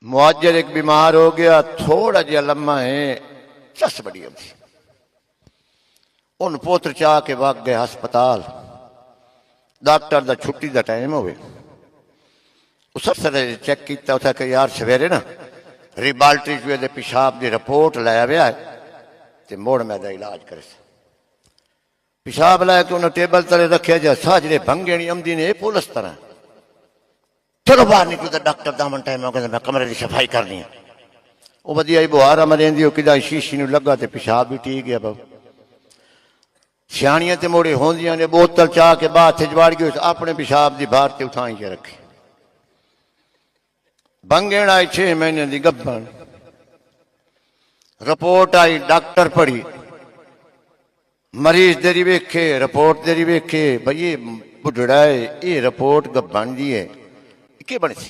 मुआजर एक बीमार हो गया, थोड़ा जिहा लम्मा है, चस बड़ी होती। उन पोत्र चाह के वग गए हस्पताल। डॉक्टर का छुट्टी का टाइम हो उस अफसर चेक किया, उसे कि यार सवेरे ना रिबाल्टरी चूहे पेशाब की रिपोर्ट लाया हुआ है तो मुड़ मैं इलाज करे। पेशाब लै के उन्हें टेबल तले रखे जा साजरे भंगे नहीं आमदी ने पुलिस तरह। चलो बाहर निकलो तो डॉक्टर दामन टाइम हो गया, मैं कमरे की सफाई करनी है। वो वधिया ही बुहारा मरेंदी कि शीशी में लगा तो पेशाब भी ठीक गया। बहु सियाणियां तो मोड़े होंदियां ने, बोतल चाह के बाहर चजवाड़ गई, अपने पेशाब की बाहर से उठाई के रखी। भंगेण आई 6 महीने की गब्बन, रिपोर्ट आई, डॉक्टर पढ़ी, मरीज तेरी वेखे, रिपोर्ट तेरी वेखे, भाई ये बुढ़ड़ा है, ये रिपोर्ट गब्बन दी है, क्या बनी सी।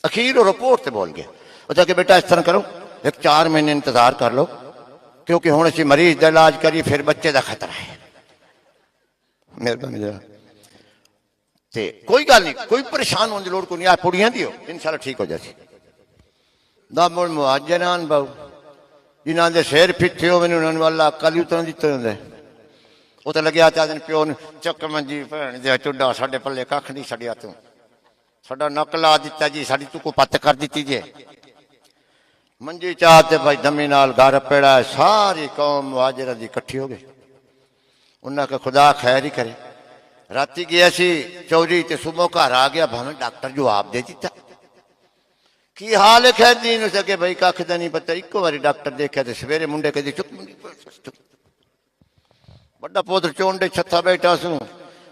अखीर वो रिपोर्ट से बोल गया, उसने कि बेटा इस तरह करो, एक 4 महीने इंतजार कर लो, क्योंकि हुण असीं मरीज का इलाज करिए फिर बच्चे का खतरा है। मेहरबानी जरा ते कोई गल नहीं, कोई परेशान होने की लोड़ को नहीं, आ पुड़ियां दी हो इंशाल्लाह ठीक हो जासी। दा मुड़ मुआजरान बहु जिन्हां दे सिर फिट्ठे हो उन्होंने वाला अकल ही उतरन दिते हुंदे। वो तो लग्या चाहते प्यो ने चक मंजी भैन दे चुड्डा साडे पल्ले कख नहीं छड्डिया, तू साडा नक ला दिता जी, साडी तू को पत्त कर दी जे। मंजी चाहते भाई दमी नाल घर पेड़ा है, सारी कौम मुहाजिरा दी इकट्ठी हो गई। उन्हें कहा खुदा खैर ही करे। राती गया सी चौधरी ते सुबह घर आ गया, भावें डॉक्टर जवाब दे दिता की हाल है खैर दीन सके भाई कख का नहीं पता। इको बारी डॉक्टर देखा तो सवेरे मुंडे कहते चुप बड़ा पुत्र चोंडे छत्था बैठा सू,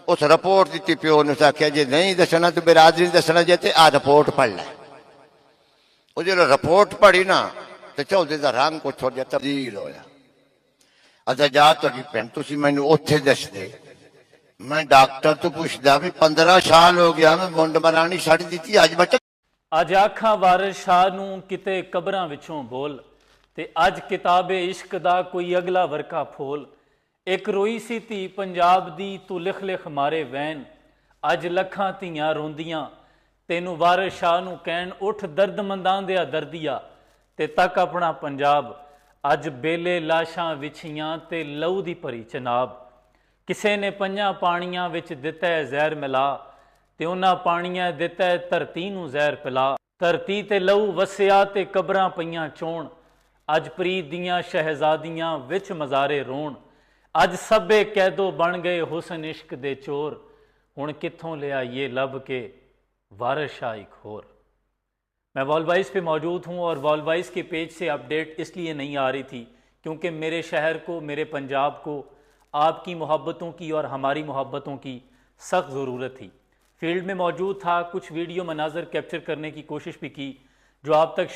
उस रिपोर्ट दी प्यो ने आख्या जे नहीं दसना तो बिरादरी दसना जे आ रिपोर्ट पढ़ लै। वो जो रिपोर्ट पढ़ी ना तो चौधरी का रंग कुछ थोड़ा जिहा तब्दील होया। अच्छा जा तुहाडी भैन तुसीं मैनूं उत्थे दस दे, मैं डॉक्टर तो पूछदा भी 15 साल हो गया मैं मुंड मरानी छड्ड दित्ती, अज बच्चा अज आखा वारिस शाह नूं किते कबरां विचों बोल, ते अज किताबे इश्क दा कोई अगला वरका फोल। एक रोई सी धी पंजाब दी तू लिख लिख मारे वैन, अज लखां धीआं रोंदियां तेनू वारिस शाह नूं कहण उठ दर्दमंदां दिया दर्दिया, ते तक अपना पंजाब। अज बेले लाशां विछियां ते लहू दी भरी चनाब, किसे ने 5 पाणियां विच दिता है जहर मिला, ते उन्हां पाणियां दिता है धरती नूं जहर पिला। धरती ते लहू वसिया ते कबरां पईयां चोण, अज प्रीत दियां शहजादियां विच मज़ारे रोण। अज सभे कैदो बन गए हुसन इश्क दे चोर, हुण कित्थों लिया ये लब के वारिस शाह एक होर। मैं वॉलवाइस पे मौजूद हूँ और वॉलवाइस के पेज से अपडेट इसलिए नहीं आ रही थी क्योंकि मेरे शहर को, मेरे पंजाब को आपकी मोहब्बतों की और हमारी मोहब्बतों की सख्त ज़रूरत थी। फील्ड में मौजूद था, कुछ वीडियो मनाजर कैप्चर करने की कोशिश भी की जो आप तक